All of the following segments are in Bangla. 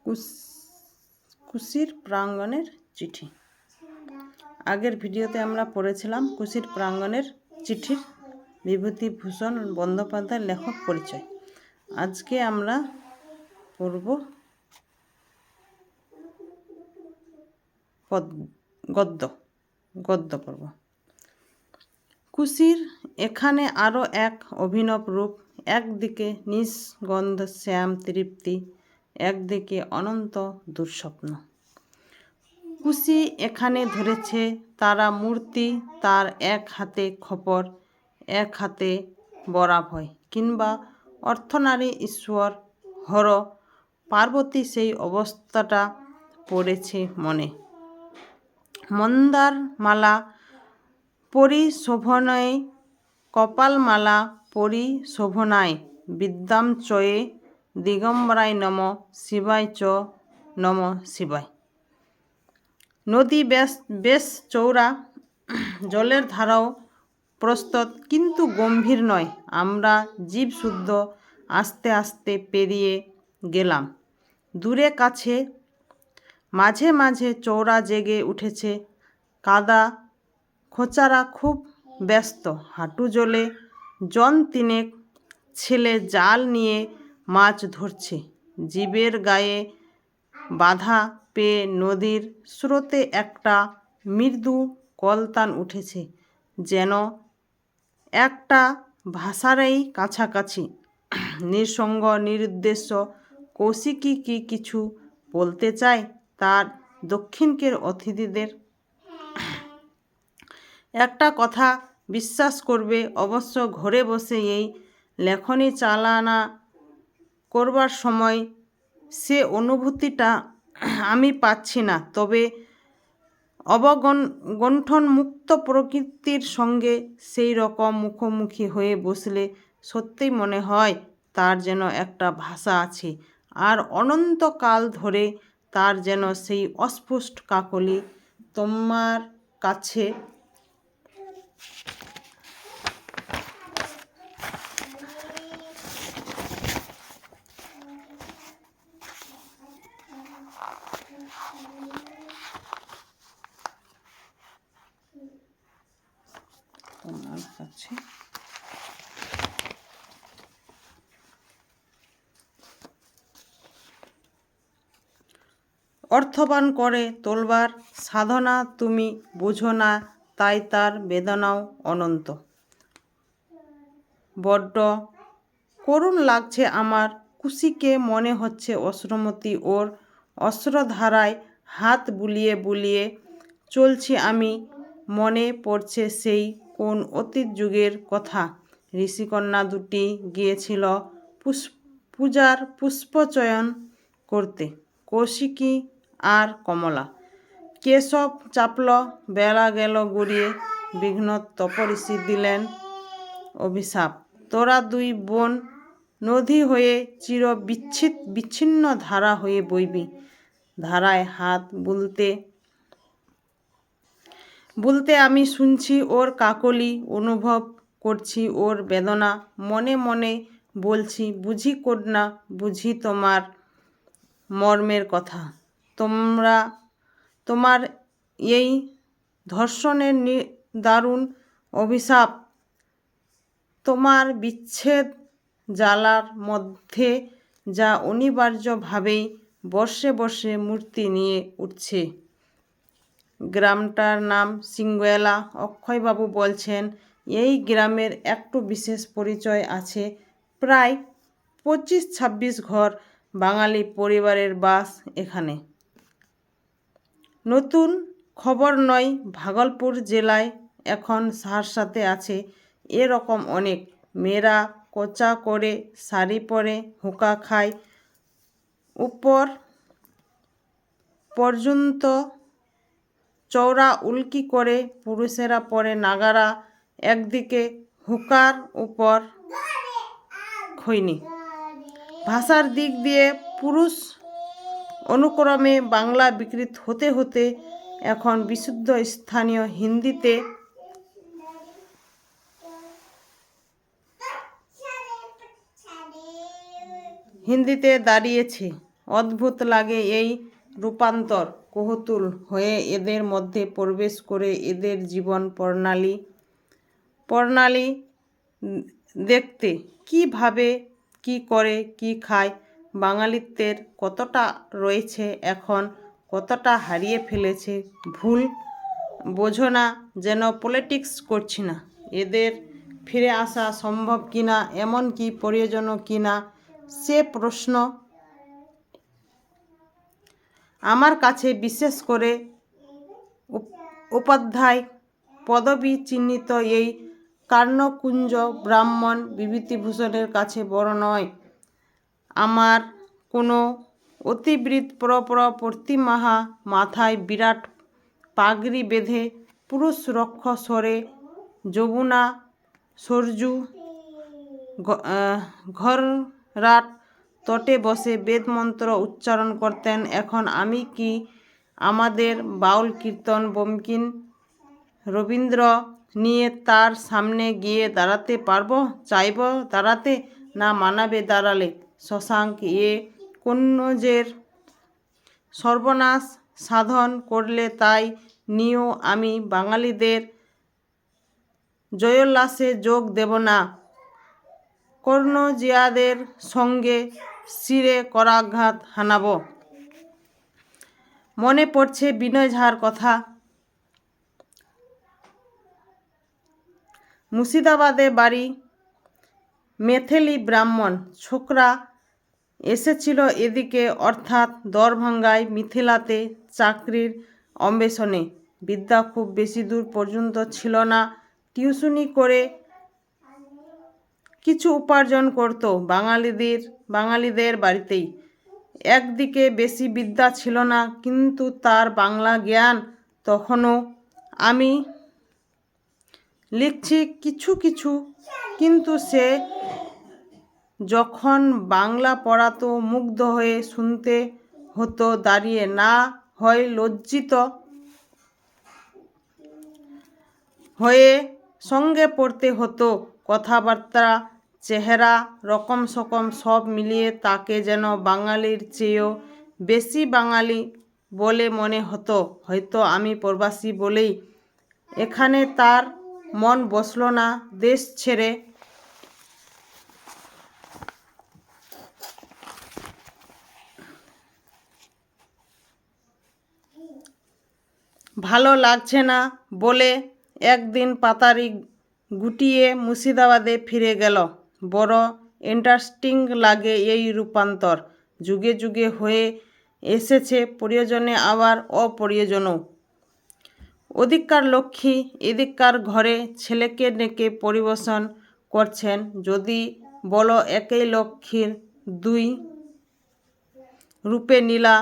কুশির প্রাঙ্গণের চিঠি। আগের ভিডিওতে আমরা পড়েছিলাম কুশির প্রাঙ্গণের চিঠির বিভূতিভূষণ বন্দ্যোপাধ্যায়ের লেখক পরিচয়। আজকে আমরা পড়ব গদ্য পড়ব। কুশির এখানে আরও এক অভিনব রূপ। একদিকে নিঃস্গন্ধ শ্যাম তৃপ্তি, একদিকে অনন্ত দুঃস্বপ্ন। কুশি এখানে ধরেছে তারা মূর্তি, তার এক হাতে খপর, এক হাতে বরাভয়, কিংবা অর্থনারী ঈশ্বর হর পার্বতী সেই অবস্থাটা পড়েছে মনে। মন্দার মালা পরিশোভনায়, কপালমালা পরিশোভনায়, বিদ্যাম চয়ে দিগম্বরায় নম শিবায় চ নম শিবায়। নদী বেশ চৌড়া, জলের ধারাও প্রস্তুত, কিন্তু গম্ভীর নয়। আমরা জীবশুদ্ধ আস্তে আস্তে পেরিয়ে গেলাম। দূরে কাছে মাঝে মাঝে চৌড়া জেগে উঠেছে। কাদা খোঁচারা খুব ব্যস্ত। হাঁটু জলে জন তিনেক ছেলে জাল নিয়ে মাছ ধরছে। জীবের গায়ে বাধা পেয়ে নদীর স্রোতে একটা মৃদু কলতান উঠেছে, যেন একটা ভাষারই কাছাকাছি। নিঃসঙ্গ নিরুদ্দেশ্য কৌশিকী কি কিছু বলতে চায় তার দক্ষিণের অতিথিদের? একটা কথা বিশ্বাস করবে, অবশ্য ঘরে বসে এই লেখনী চালনা করবার সময় সে অনুভূতিটা আমি পাচ্ছি না। তবে অবগুণ্ঠনমুক্ত প্রকৃতির সঙ্গে সেই রকম মুখোমুখি হয়ে বসলে সত্যিই মনে হয় তার যেন একটা ভাষা আছে, আর অনন্তকাল ধরে তার যেন সেই অস্পষ্ট কাকলি। তোমার কাছে অর্থবান করে তোলবার সাধনা তুমি বুঝো না, তাই তার বেদনাও অনন্ত। বড্ড করুণ লাগছে আমার কুশিকে, মনে হচ্ছে অশ্রুমতী। ওর অশ্রুধারায় হাত বুলিয়ে বুলিয়ে চলছি আমি। মনে পড়ছে সেই কোন অতীত যুগের কথা। ঋষিকন্যা দুটি গিয়েছিল পূজার পুষ্পচয়ন করতে, কৌশিকী আর কমলা। কেশব চাপল, বেলা গেল গড়িয়ে। বিঘ্ন তপস্বী দিলেন অভিশাপ, তোরা দুই বোন নদী হয়ে চির বিচ্ছিন্ন ধারা হয়ে বইবি। ধারায় হাত বুলতে বুলতে আমি শুনছি ওর কাকলি, অনুভব করছি ওর বেদনা। মনে মনে বলছি, বুঝি কন্যা, বুঝি তোমার মর্মের কথা। তোমার এই ধর্ষণের দারুণ অভিশাপ, তোমার বিচ্ছেদ জ্বালার মধ্যে যা অনিবার্যভাবেই বর্ষে বর্ষে মূর্তি নিয়ে উঠছে। গ্রামটার নাম সিঙ্গুয়েলা। অক্ষয়বাবু বলছেন এই গ্রামের একটু বিশেষ পরিচয় আছে। প্রায় 25-26 ঘর বাঙালি পরিবারের বাস এখানে। নতুন খবর নয়, ভাগলপুর জেলায় এখন সাহারাতে আছে এরকম অনেক। মেয়েরা কোঁচা করে শাড়ি পরে হুঁকা খায়, উপর পর্যন্ত চওড়া উল্কি করে। পুরুষেরা পরে নাগারা, একদিকে হুঁকার উপর খৈনি। ভাষার দিক দিয়ে পুরুষ অনুক্রমে বাংলা বিকৃত হতে হতে এখন বিশুদ্ধ স্থানীয় হিন্দিতে দাঁড়িয়েছে। অদ্ভুত লাগে এই রূপান্তর। কৌতূহল হয়ে এদের মধ্যে প্রবেশ করে এদের জীবন প্রণালী দেখতে, কী ভাবে, কী করে, কী খায়, বাঙালিত্বের কতটা রয়েছে এখন, কতটা হারিয়ে ফেলেছে। ভুল বোঝো না যেন পলিটিক্স করছি না। এদের ফিরে আসা সম্ভব কিনা, এমনকি প্রয়োজনও কিনা, সে প্রশ্ন আমার কাছে, বিশেষ করে উপাধ্যায় পদবী চিহ্নিত এই কর্ণকুঞ্জ ব্রাহ্মণ বিভূতিভূষণের কাছে বড় নয়। আমার কোনো অতিবৃত প্রতিমাহা মাথায় বিরাট পাগড়ি বেঁধে পুরুষ রক্ষ স্বরে যমুনা সরজু ঘররাট তটে বসে বেদমন্ত্র উচ্চারণ করতেন। এখন আমি কি আমাদের বাউল কীর্তন বঙ্কিম রবীন্দ্র নিয়ে তার সামনে গিয়ে দাঁড়াতে পারবো? চাইব দাঁড়াতে, না মানাবে দাঁড়ালে? শশাঙ্ক এ কন্নজের সর্বনাশ সাধন করলে তাই নিয়েও আমি বাঙালিদের জয়োল্লাসে যোগ দেব না। কর্ণজিয়াদের সঙ্গে শিরে করাঘাত হানাব। মনে পড়ছে বিনয় ঝার কথা। মুর্শিদাবাদে বাড়ি। মেথেলি ব্রাহ্মণ ছোকরা এসেছিল এদিকে, অর্থাৎ দরভাঙ্গায়, মিথিলাতে চাকরির অন্বেষণে। বিদ্যা খুব বেশি দূর পর্যন্ত ছিল না। টিউশনি করে কিছু উপার্জন করত বাঙালিদের বাড়িতেই। একদিকে বেশি বিদ্যা ছিল না, কিন্তু তার বাংলা জ্ঞান তখনও। আমি লিখছি কিছু কিছু, কিন্তু সে যখন বাংলা পড়াতো মুগ্ধ হয়ে শুনতে হতো দাঁড়িয়ে, না হয় লজ্জিত হয়ে সঙ্গে পড়তে হতো। কথাবার্তা, চেহারা, রকম সকম সব মিলিয়ে তাকে যেন বাঙালির চেয়েও বেশি বাঙালি বলে মনে হতো। হয়তো আমি প্রবাসী বলেই এখানে তার মন বসল না। দেশ ছেড়ে ভালো লাগছে না বলে একদিন পাতারি গুটিয়ে মুর্শিদাবাদে ফিরে গেল। বড় ইন্টারেস্টিং লাগে এই রূপান্তর। যুগে যুগে হয়ে এসেছে, প্রয়োজনে আবার অপ্রয়োজনেও। ওদিককার লক্ষ্মী এদিককার ঘরে ছেলেকে ডেকে পরিবেশন করছেন। যদি বলো একই লক্ষ্মীর দুই রূপে নীলা,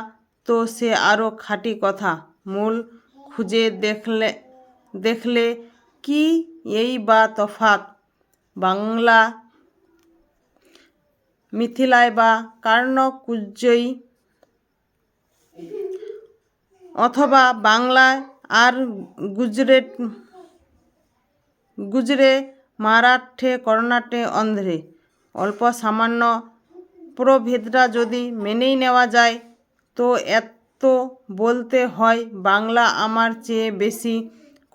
তো সে আরও খাঁটি কথা। মূল খুঁজে দেখলে কি এই বা তফাৎ? বাংলা মিথিলায় বা কর্ণকুঞ্জই, অথবা বাংলায় আর গুজরে, মারাঠে, কর্ণাটে, অন্ধ্রে। অল্প সামান্য প্রভেদটা যদি মেনেই নেওয়া যায়, তো এত বলতে হয় বাংলা আমার চেয়ে বেশি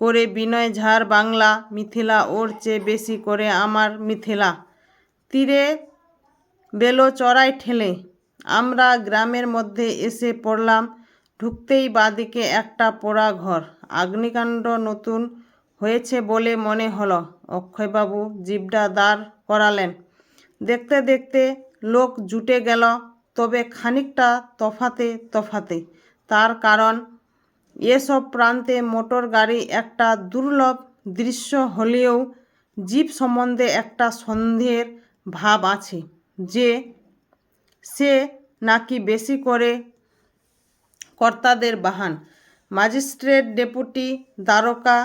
করে বিনয় ঝার বাংলা, মিথিলা ওর চেয়ে বেশি করে আমার মিথিলা। তীরে বেলো চড়াই ঠেলে আমরা গ্রামের মধ্যে এসে পড়লাম। ঢুকতেই বাঁদিকে একটা পোড়া ঘর। অগ্নিকাণ্ড নতুন হয়েছে বলে মনে হলো। অক্ষয়বাবু জিভটা দাঁড় করালেন। দেখতে দেখতে লোক জুটে গেল, তবে খানিকটা তফাতে। তার কারণ, এসব প্রান্তে মোটর গাড়ি একটা দুর্লভ দৃশ্য হলেও জিপ সম্বন্ধে একটা সন্দেহের ভাব আছে যে সে নাকি বেশি করে কর্তাদের বাহন। ম্যাজিস্ট্রেট, ডেপুটি, দ্বারকা,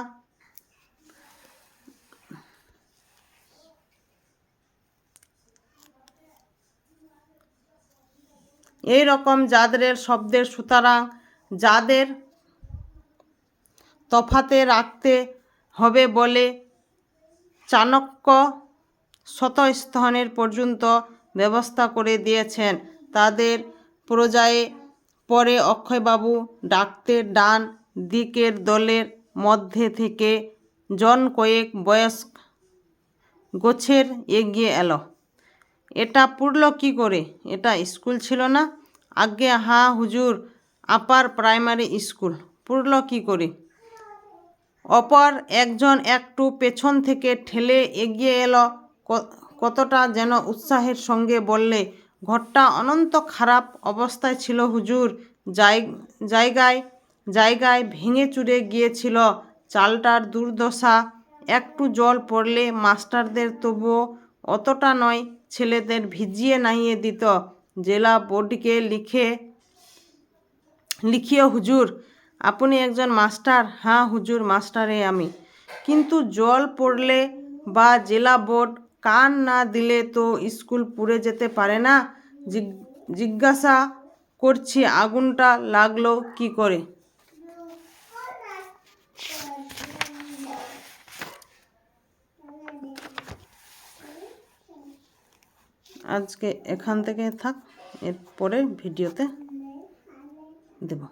এই রকম যাদের শব্দের, সুতরাং যাদের তফাতে রাখতে হবে বলে চাণক্য শতস্থানের পর্যন্ত ব্যবস্থা করে দিয়েছেন, তাদের পর্যায়ে পরে অক্ষয়বাবু ডাকতে ডান দিকের দলের মধ্যে থেকে জন কয়েক বয়স্ক গোছের এগিয়ে এলো। এটা পুড়ল কি করে? এটা স্কুল ছিল না? আজ্ঞে হাঁ হুজুর, আপার প্রাইমারি স্কুল। পুড়ল কি করে? অপর একজন একটু পেছন থেকে ঠেলে এগিয়ে এলো, কতটা যেন উৎসাহের সঙ্গে বললে, ঘরটা অনন্ত খারাপ অবস্থায় ছিল হুজুর, জায়গায় জায়গায় ভেঙে চুরে গিয়েছিল, চালটার দুর্দশা, একটু জল পড়লে মাস্টারদের তবুও অতটা নয়, ছেলেদের ভিজিয়ে নাইয়ে দিত, জেলা বোর্ডকে লিখিও হুজুর। আপনি একজন মাস্টার? হ্যাঁ হুজুর, মাস্টারে আমি। কিন্তু জল পড়লে বা জেলা বোর্ড কান না দিলে তো স্কুল পুড়ে যেতে পারে না। জিজ্ঞাসা করছি আগুনটা লাগলো কি করে? আজকে এখান থেকে থাক, এর পরের ভিডিওতে দেব।